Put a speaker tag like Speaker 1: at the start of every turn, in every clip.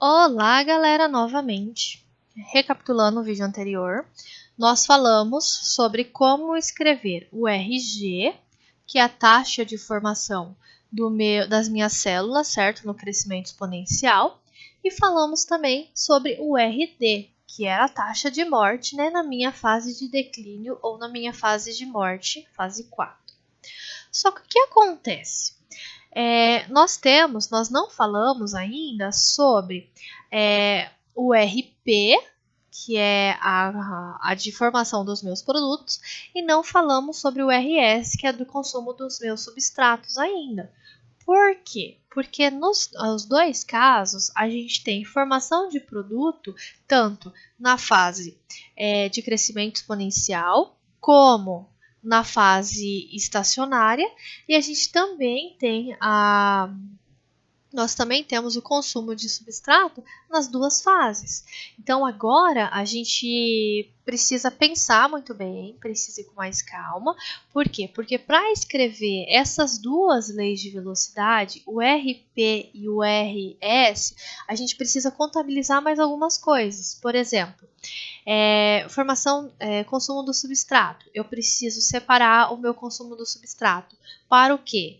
Speaker 1: Olá, galera, novamente. Recapitulando o vídeo anterior, nós falamos sobre como escrever o RG, que é a taxa de formação das minhas células, certo? No crescimento exponencial. E falamos também sobre o RD, que era a taxa de morte, né, na minha fase de declínio ou na minha fase de morte, fase 4. Só que o que acontece? Nós não falamos ainda sobre o RP, que é a de formação dos meus produtos, e não falamos sobre o RS, que é do consumo dos meus substratos ainda. Por quê? Porque nos dois casos a gente tem formação de produto tanto na fase de crescimento exponencial como na fase estacionária, e a gente também tem nós também temos o consumo de substrato nas duas fases. Então, agora a gente precisa pensar muito bem, precisa ir com mais calma. Por quê? Porque para escrever essas duas leis de velocidade, o RP e o RS, a gente precisa contabilizar mais algumas coisas. Por exemplo, consumo do substrato. Eu preciso separar o meu consumo do substrato. Para o quê?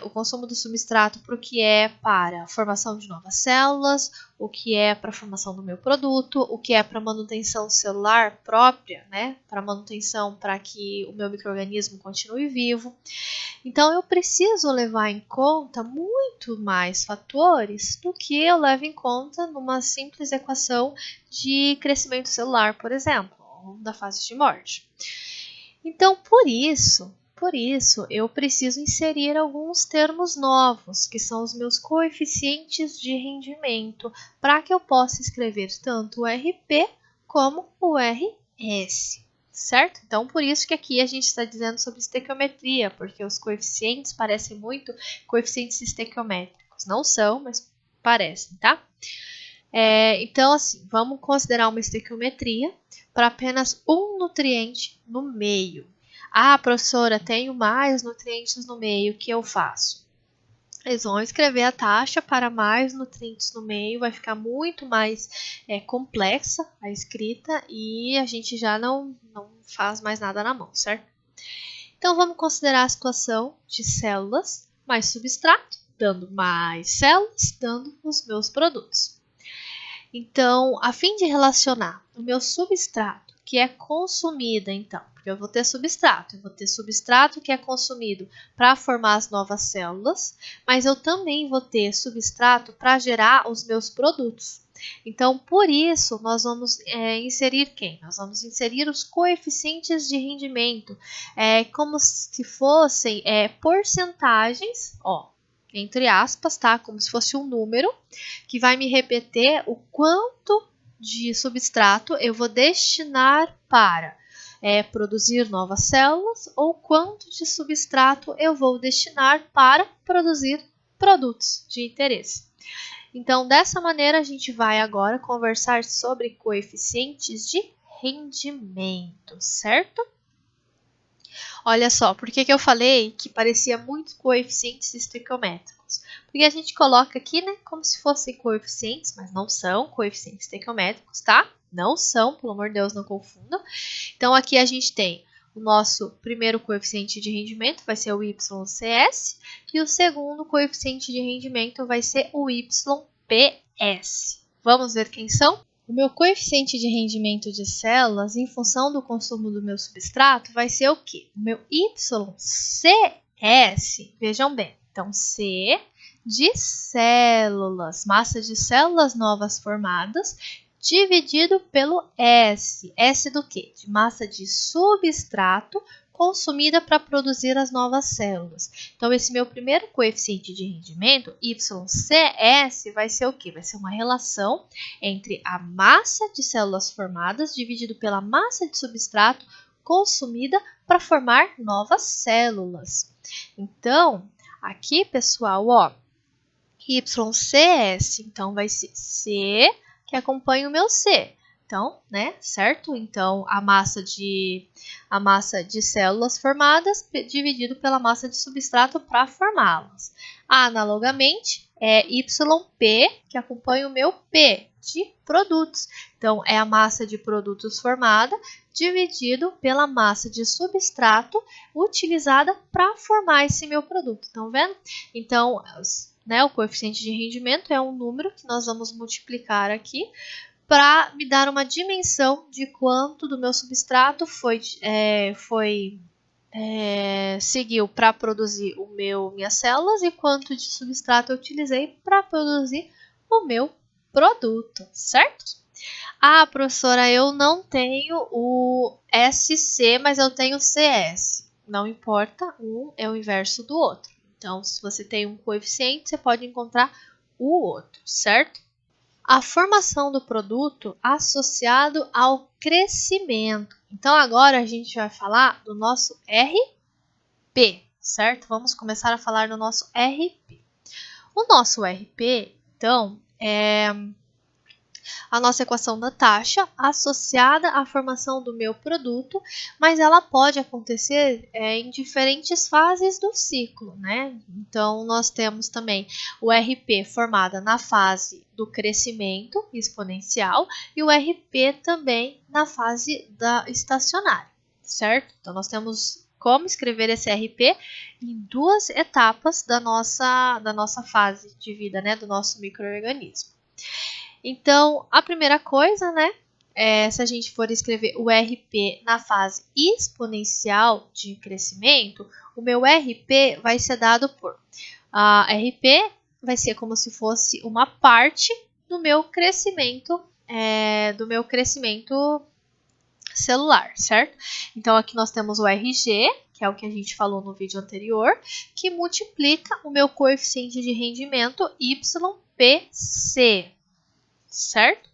Speaker 1: O consumo do substrato para o que é para a formação de novas células, o que é para a formação do meu produto, o que é para manutenção celular própria, né? Para manutenção para que o meu micro-organismo continue vivo. Então, eu preciso levar em conta muito mais fatores do que eu levo em conta numa simples equação de crescimento celular, por exemplo, ou da fase de morte. Então, por isso, eu preciso inserir alguns termos novos, que são os meus coeficientes de rendimento, para que eu possa escrever tanto o RP como o RS, certo? Então, por isso que aqui a gente está dizendo sobre estequiometria, porque os coeficientes parecem muito coeficientes estequiométricos. Não são, mas parecem, tá? Então, assim, vamos considerar uma estequiometria para apenas um nutriente no meio. Ah, professora, tenho mais nutrientes no meio, o que eu faço? Eles vão escrever a taxa para mais nutrientes no meio, vai ficar muito mais complexa a escrita e a gente já não faz mais nada na mão, certo? Então, vamos considerar a situação de células mais substrato, dando mais células, dando os meus produtos. Então, a fim de relacionar o meu substrato, que é consumido, então, porque eu vou ter substrato que é consumido para formar as novas células, mas eu também vou ter substrato para gerar os meus produtos. Então, por isso, nós vamos inserir quem? Nós vamos inserir os coeficientes de rendimento, como se fossem porcentagens, entre aspas, tá? Como se fosse um número que vai me repetir o quanto de substrato eu vou destinar para produzir novas células ou quanto de substrato eu vou destinar para produzir produtos de interesse. Então, dessa maneira, a gente vai agora conversar sobre coeficientes de rendimento, certo? Olha só, por que eu falei que parecia muito coeficientes estequiométricos? Porque a gente coloca aqui, né, como se fossem coeficientes, mas não são coeficientes estequiométricos, tá? Não são, pelo amor de Deus, não confundam. Então, aqui a gente tem o nosso primeiro coeficiente de rendimento, vai ser o YCS, e o segundo coeficiente de rendimento vai ser o YPS. Vamos ver quem são? O meu coeficiente de rendimento de células, em função do consumo do meu substrato, vai ser o quê? O meu YCS, vejam bem, então C de células, massa de células novas formadas, dividido pelo S. S do quê? De massa de substrato consumida para produzir as novas células. Então, esse meu primeiro coeficiente de rendimento, YCS, vai ser o quê? Vai ser uma relação entre a massa de células formadas dividido pela massa de substrato consumida para formar novas células. Então, aqui, pessoal, YCS, então vai ser C que acompanha o meu C. Então, né, certo? Então, a massa de células formadas dividido pela massa de substrato para formá-las. Analogamente, é YP, que acompanha o meu P de produtos. Então, é a massa de produtos formada dividido pela massa de substrato utilizada para formar esse meu produto. Estão vendo? Então, né, o coeficiente de rendimento é um número que nós vamos multiplicar aqui para me dar uma dimensão de quanto do meu substrato seguiu para produzir minhas células e quanto de substrato eu utilizei para produzir o meu produto, certo? Ah, professora, eu não tenho o SC, mas eu tenho CS. Não importa, um é o inverso do outro. Então, se você tem um coeficiente, você pode encontrar o outro, certo? A formação do produto associado ao crescimento. Então, agora a gente vai falar do nosso RP, certo? Vamos começar a falar do nosso RP. O nosso RP, então, é a nossa equação da taxa associada à formação do meu produto, mas ela pode acontecer em diferentes fases do ciclo, né? Então, nós temos também o RP formada na fase do crescimento exponencial e o RP também na fase da estacionária, certo? Então, nós temos como escrever esse RP em duas etapas da nossa fase de vida, né? Do nosso micro-organismo. Então, a primeira coisa, né, se a gente for escrever o RP na fase exponencial de crescimento, o meu RP vai ser dado por RP vai ser como se fosse uma parte do meu crescimento, celular, certo? Então, aqui nós temos o RG, que é o que a gente falou no vídeo anterior, que multiplica o meu coeficiente de rendimento YPC. Certo?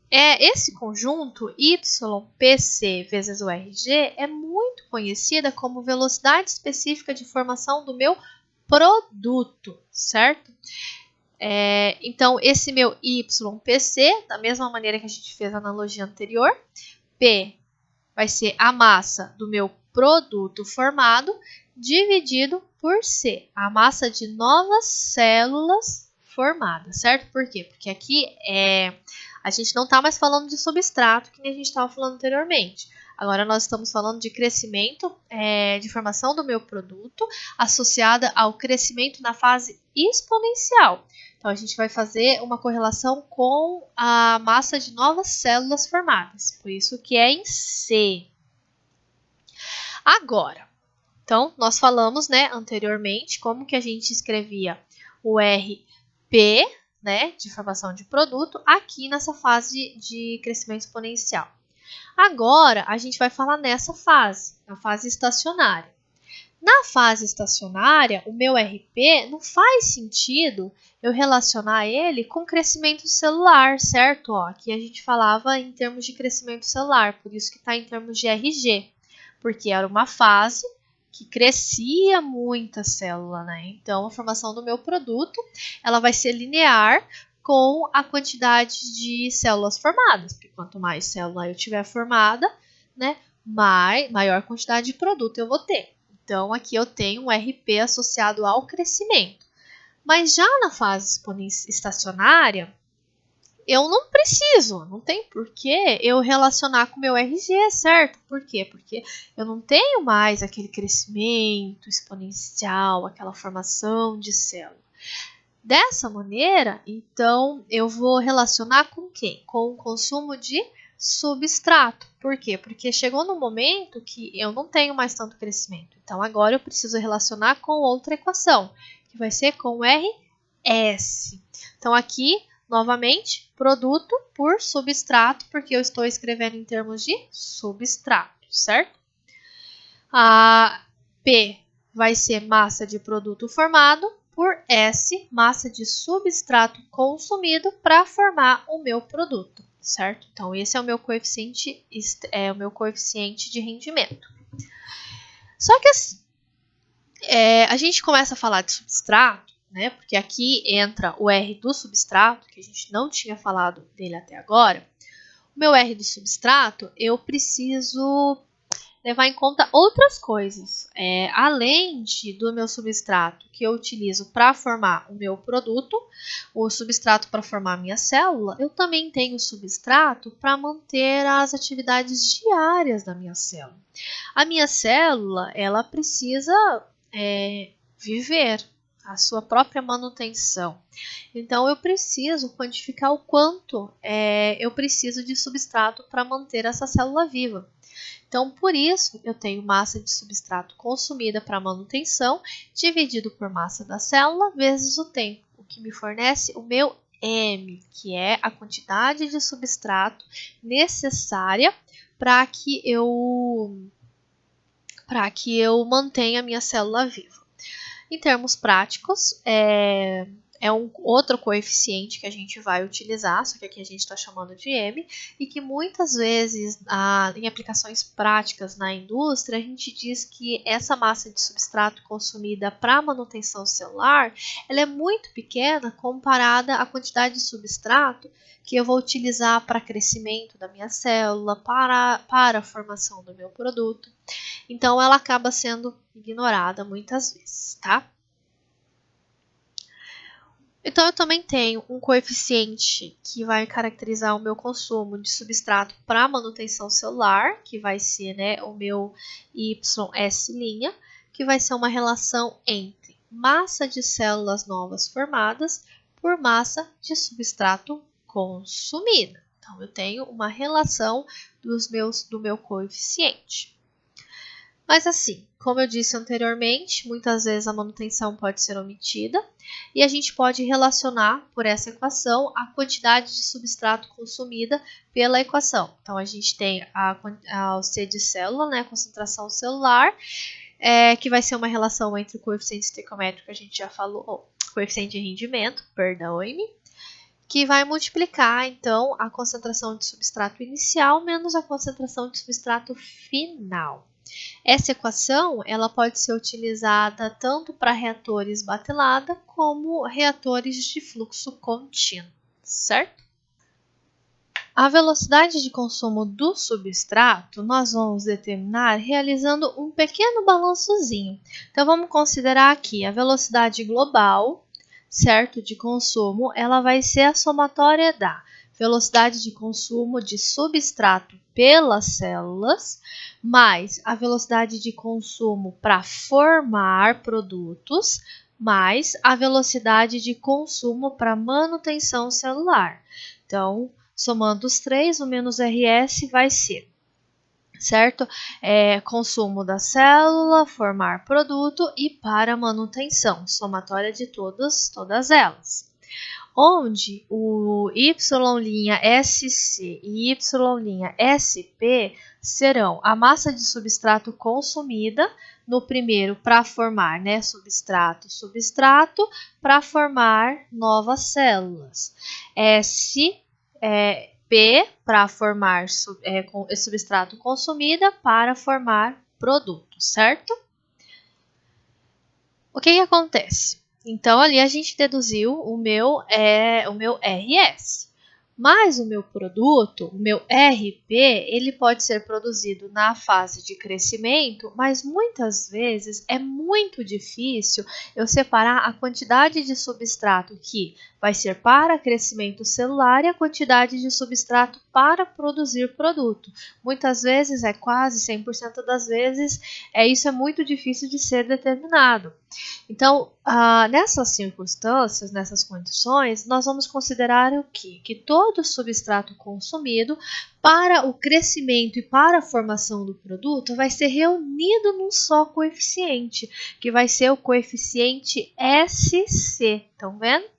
Speaker 1: Esse conjunto YPC vezes o RG é muito conhecida como velocidade específica de formação do meu produto, certo? Então, esse meu YPC, da mesma maneira que a gente fez a analogia anterior, P vai ser a massa do meu produto formado dividido por C, a massa de novas células formadas, certo? Por quê? Porque aqui a gente não está mais falando de substrato, que nem a gente estava falando anteriormente. Agora nós estamos falando de crescimento, de formação do meu produto, associada ao crescimento na fase exponencial. Então, a gente vai fazer uma correlação com a massa de novas células formadas. Por isso que é em C. Agora, então, nós falamos, né, anteriormente, como que a gente escrevia o RP, né, de formação de produto, aqui nessa fase de crescimento exponencial. Agora, a gente vai falar nessa fase, na fase estacionária. Na fase estacionária, o meu RP não faz sentido eu relacionar ele com crescimento celular, certo? Aqui a gente falava em termos de crescimento celular, por isso que está em termos de RG, porque era uma fase que crescia muita célula, né? Então, a formação do meu produto, ela vai ser linear com a quantidade de células formadas, porque quanto mais célula eu tiver formada, né, maior quantidade de produto eu vou ter. Então, aqui eu tenho um RP associado ao crescimento. Mas já na fase estacionária, eu não preciso, não tem por que eu relacionar com o meu RG, certo? Por quê? Porque eu não tenho mais aquele crescimento exponencial, aquela formação de célula. Dessa maneira, então, eu vou relacionar com quem? Com o consumo de substrato. Por quê? Porque chegou no momento que eu não tenho mais tanto crescimento. Então, agora eu preciso relacionar com outra equação, que vai ser com RS. Então, aqui, novamente, produto por substrato, porque eu estou escrevendo em termos de substrato, certo? A P vai ser massa de produto formado por S, massa de substrato consumido para formar o meu produto, certo? Então, esse é o meu coeficiente, de rendimento. Só que assim, a gente começa a falar de substrato, né? Porque aqui entra o R do substrato, que a gente não tinha falado dele até agora. O meu R do substrato, eu preciso levar em conta outras coisas. Além do meu substrato que eu utilizo para formar o meu produto, o substrato para formar a minha célula, eu também tenho substrato para manter as atividades diárias da minha célula. A minha célula, ela precisa viver a sua própria manutenção. Então, eu preciso quantificar o quanto eu preciso de substrato para manter essa célula viva. Então, por isso, eu tenho massa de substrato consumida para manutenção, dividido por massa da célula, vezes o tempo, o que me fornece o meu M, que é a quantidade de substrato necessária para que eu mantenha a minha célula viva. Em termos práticos, um outro coeficiente que a gente vai utilizar, só que aqui a gente está chamando de M, e que muitas vezes em aplicações práticas na indústria, a gente diz que essa massa de substrato consumida para manutenção celular, ela é muito pequena comparada à quantidade de substrato que eu vou utilizar para crescimento da minha célula, para a formação do meu produto. Então, ela acaba sendo ignorada muitas vezes, tá? Então, eu também tenho um coeficiente que vai caracterizar o meu consumo de substrato para manutenção celular, que vai ser o meu YS', que vai ser uma relação entre massa de células novas formadas por massa de substrato consumida. Então, eu tenho uma relação do meu coeficiente. Mas assim, como eu disse anteriormente, muitas vezes a manutenção pode ser omitida e a gente pode relacionar por essa equação a quantidade de substrato consumida pela equação. Então, a gente tem o C de célula, a concentração celular, que vai ser uma relação entre o coeficiente estequiométrico que a gente já falou, coeficiente de rendimento, perdoe-me, que vai multiplicar, então, a concentração de substrato inicial menos a concentração de substrato final. Essa equação ela pode ser utilizada tanto para reatores batelada como reatores de fluxo contínuo, certo? A velocidade de consumo do substrato nós vamos determinar realizando um pequeno balançozinho. Então, vamos considerar aqui a velocidade global, certo, de consumo, ela vai ser a somatória da velocidade de consumo de substrato pelas células, mais a velocidade de consumo para formar produtos, mais a velocidade de consumo para manutenção celular. Então, somando os três, o menos RS vai ser, certo? Consumo da célula, formar produto e para manutenção, somatória de todas elas. Onde o Y'(SC) e Y'(SP) serão a massa de substrato consumida, no primeiro para formar substrato para formar novas células. P para formar substrato consumida para formar produto, certo? O que acontece? Então, ali a gente deduziu o meu RS. Mas o meu produto, o meu RP, ele pode ser produzido na fase de crescimento, mas muitas vezes é muito difícil eu separar a quantidade de substrato que vai ser para crescimento celular e a quantidade de substrato para produzir produto. Muitas vezes, quase 100% das vezes, isso é muito difícil de ser determinado. Então, nessas circunstâncias, nessas condições, nós vamos considerar o quê? Que todo substrato consumido para o crescimento e para a formação do produto vai ser reunido num só coeficiente, que vai ser o coeficiente SC. Estão vendo?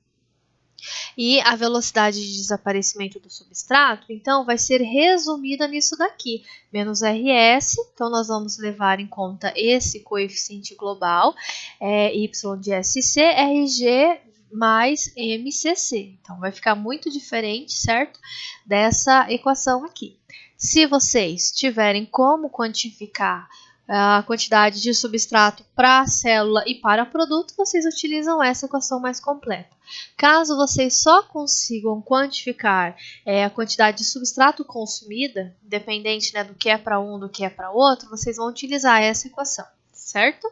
Speaker 1: E a velocidade de desaparecimento do substrato, então, vai ser resumida nisso daqui, menos RS, então nós vamos levar em conta esse coeficiente global, Y de SC, RG mais MCC. Então, vai ficar muito diferente, certo? Dessa equação aqui. Se vocês tiverem como quantificar a quantidade de substrato para a célula e para o produto, vocês utilizam essa equação mais completa. Caso vocês só consigam quantificar a quantidade de substrato consumida, independente, né, do que é para um, do que é para outro, vocês vão utilizar essa equação, certo?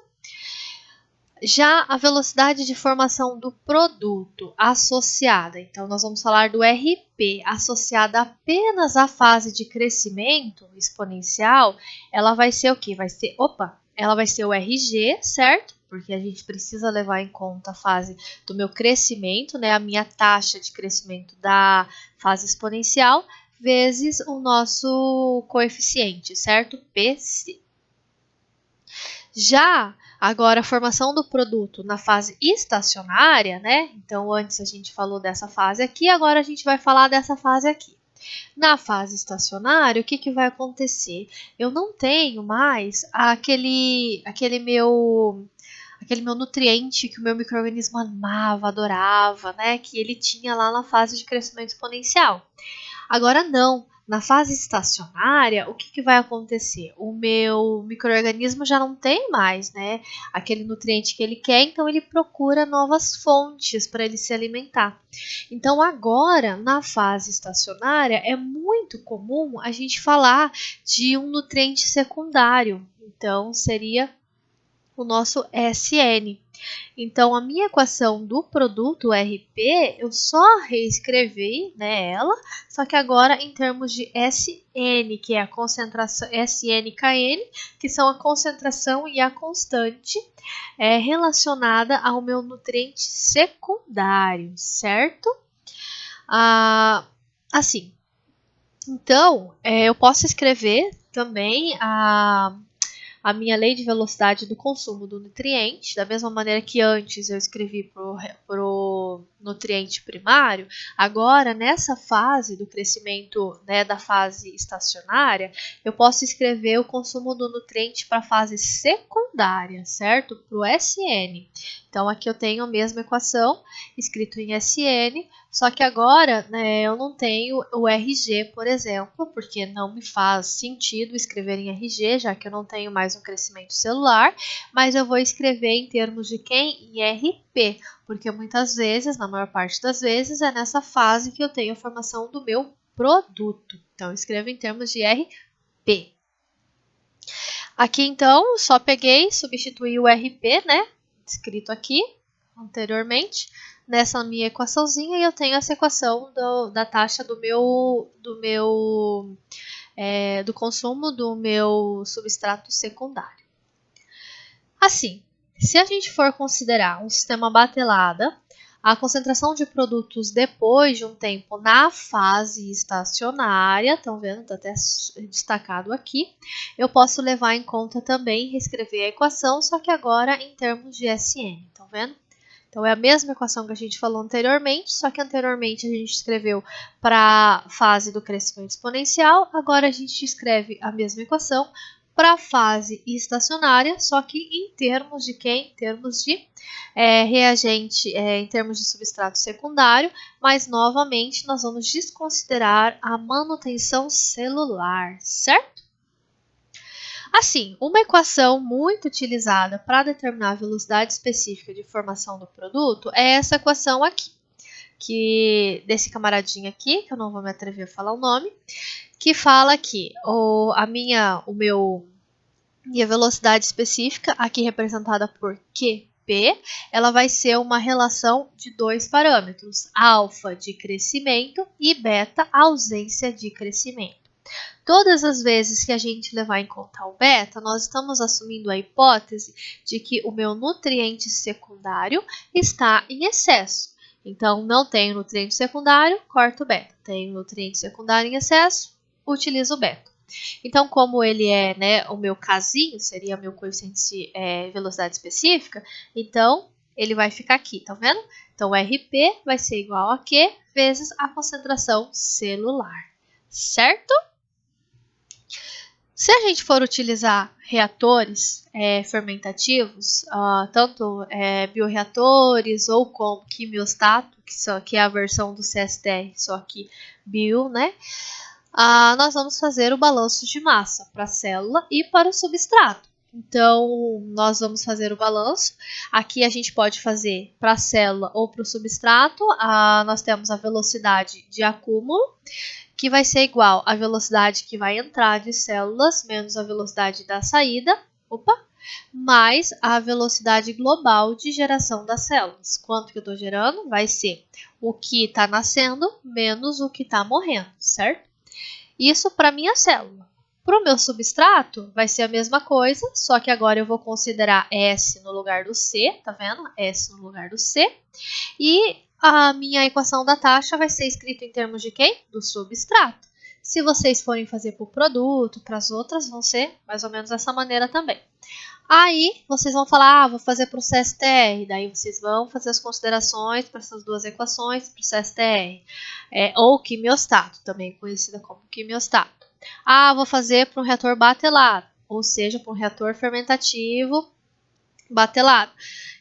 Speaker 1: Já a velocidade de formação do produto associada, então nós vamos falar do RP, associada apenas à fase de crescimento exponencial, ela vai ser o quê? Ela vai ser o RG, certo? Porque a gente precisa levar em conta a fase do meu crescimento, né? A minha taxa de crescimento da fase exponencial, vezes o nosso coeficiente, certo? PC. Já agora a formação do produto na fase estacionária, né? Então antes a gente falou dessa fase aqui, agora a gente vai falar dessa fase aqui. Na fase estacionária, o que vai acontecer? Eu não tenho mais aquele meu nutriente que o meu micro-organismo amava, adorava, né? Que ele tinha lá na fase de crescimento exponencial. Agora não. Na fase estacionária, o que vai acontecer? O meu micro-organismo já não tem mais, né, aquele nutriente que ele quer, então ele procura novas fontes para ele se alimentar. Então agora, na fase estacionária, é muito comum a gente falar de um nutriente secundário. Então seria o nosso SN. Então, a minha equação do produto RP, eu só reescrevi, né, ela, só que agora em termos de SN, que é a concentração, SNKN, que são a concentração e a constante relacionada ao meu nutriente secundário, certo? Assim, então, eu posso escrever também a minha lei de velocidade do consumo do nutriente, da mesma maneira que antes eu escrevi para o nutriente primário, agora nessa fase do crescimento, né, da fase estacionária, eu posso escrever o consumo do nutriente para a fase secundária, certo? Para o SN. Então aqui eu tenho a mesma equação escrito em SN, só que agora, né, eu não tenho o RG, por exemplo, porque não me faz sentido escrever em RG, já que eu não tenho mais um crescimento celular, mas eu vou escrever em termos de quem? Em RP, porque muitas vezes, na maior parte das vezes, é nessa fase que eu tenho a formação do meu produto. Então, eu escrevo em termos de RP. Aqui, então, só peguei, substituí o RP, né, escrito aqui anteriormente, nessa minha equaçãozinha, e eu tenho essa equação da taxa do consumo do meu substrato secundário. Assim, se a gente for considerar um sistema batelada, a concentração de produtos depois de um tempo na fase estacionária, estão vendo? Está até destacado aqui. Eu posso levar em conta também reescrever a equação, só que agora em termos de SN, estão vendo? Então, é a mesma equação que a gente falou anteriormente, só que anteriormente a gente escreveu para a fase do crescimento exponencial, agora a gente escreve a mesma equação para a fase estacionária, só que em termos de quê? Em termos de reagente, em termos de substrato secundário, mas novamente nós vamos desconsiderar a manutenção celular, certo? Assim, uma equação muito utilizada para determinar a velocidade específica de formação do produto é essa equação aqui, desse camaradinho aqui, que eu não vou me atrever a falar o nome, que fala que minha velocidade específica, aqui representada por QP, ela vai ser uma relação de dois parâmetros, alfa de crescimento e beta ausência de crescimento. Todas as vezes que a gente levar em conta o beta, nós estamos assumindo a hipótese de que o meu nutriente secundário está em excesso. Então, não tenho nutriente secundário, corto o beta. Tenho nutriente secundário em excesso, utilizo o beta. Então, como ele é, né, o meu casinho, seria meu coeficiente de velocidade específica, então ele vai ficar aqui, tá vendo? Então, o RP vai ser igual a Q vezes a concentração celular, certo? Se a gente for utilizar reatores fermentativos, tanto bioreatores ou como quimiostato, que é a versão do CSTR, só que bio, né? Nós vamos fazer o balanço de massa para a célula e para o substrato. Então, nós vamos fazer o balanço. Aqui a gente pode fazer para a célula ou para o substrato. Nós temos a velocidade de acúmulo, que vai ser igual à velocidade que vai entrar de células, menos a velocidade da saída, mais a velocidade global de geração das células. Quanto que eu estou gerando? Vai ser o que está nascendo menos o que está morrendo, certo? Isso para a minha célula. Para o meu substrato, vai ser a mesma coisa, só que agora eu vou considerar S no lugar do C, tá vendo? S no lugar do C. E a minha equação da taxa vai ser escrita em termos de quem? Do substrato. Se vocês forem fazer para o produto, para as outras, vão ser mais ou menos dessa maneira também. Aí, vocês vão falar, vou fazer para o CSTR. Daí, vocês vão fazer as considerações para essas duas equações para o CSTR. Ou quimiostato, também conhecida como quimiostato. Vou fazer para um reator batelado, ou seja, para um reator fermentativo batelado.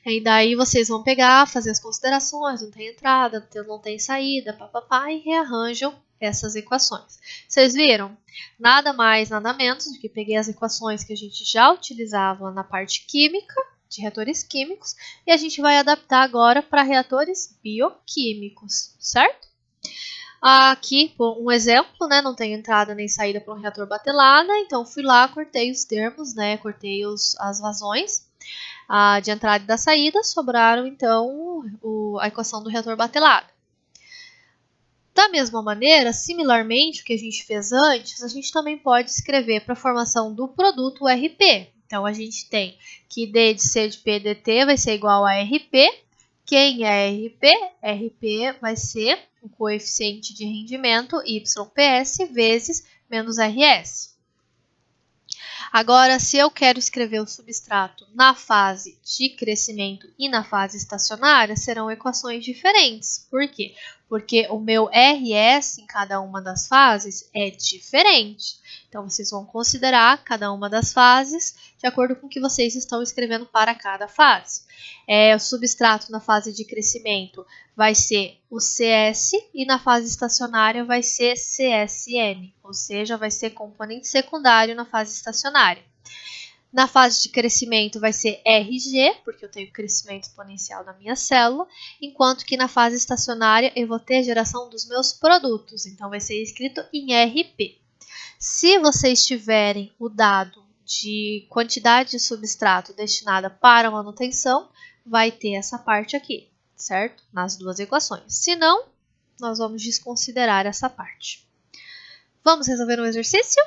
Speaker 1: E daí, vocês vão pegar, fazer as considerações, não tem entrada, não tem saída, papapá, e rearranjam essas equações. Vocês viram? Nada mais, nada menos do que peguei as equações que a gente já utilizava na parte química, de reatores químicos, e a gente vai adaptar agora para reatores bioquímicos, certo? Aqui, um exemplo, né? Não tem entrada nem saída para um reator batelada, então fui lá, cortei os termos, né? Cortei as vazões de entrada e da saída, sobraram então a equação do reator batelado. Da mesma maneira, similarmente, o que a gente fez antes, a gente também pode escrever para a formação do produto RP. Então, a gente tem que D de C de P dt vai ser igual a RP. Quem é RP? RP vai ser o coeficiente de rendimento YPS vezes menos RS. Agora, se eu quero escrever o substrato na fase de crescimento e na fase estacionária, serão equações diferentes. Por quê? Porque o meu RS em cada uma das fases é diferente. Então, vocês vão considerar cada uma das fases de acordo com o que vocês estão escrevendo para cada fase. O substrato na fase de crescimento vai ser o CS e na fase estacionária vai ser CSN, ou seja, vai ser componente secundário na fase estacionária. Na fase de crescimento vai ser RG, porque eu tenho crescimento exponencial na minha célula, enquanto que na fase estacionária eu vou ter a geração dos meus produtos, então vai ser escrito em RP. Se vocês tiverem o dado de quantidade de substrato destinada para manutenção, vai ter essa parte aqui, certo? Nas duas equações. Se não, nós vamos desconsiderar essa parte. Vamos resolver um exercício?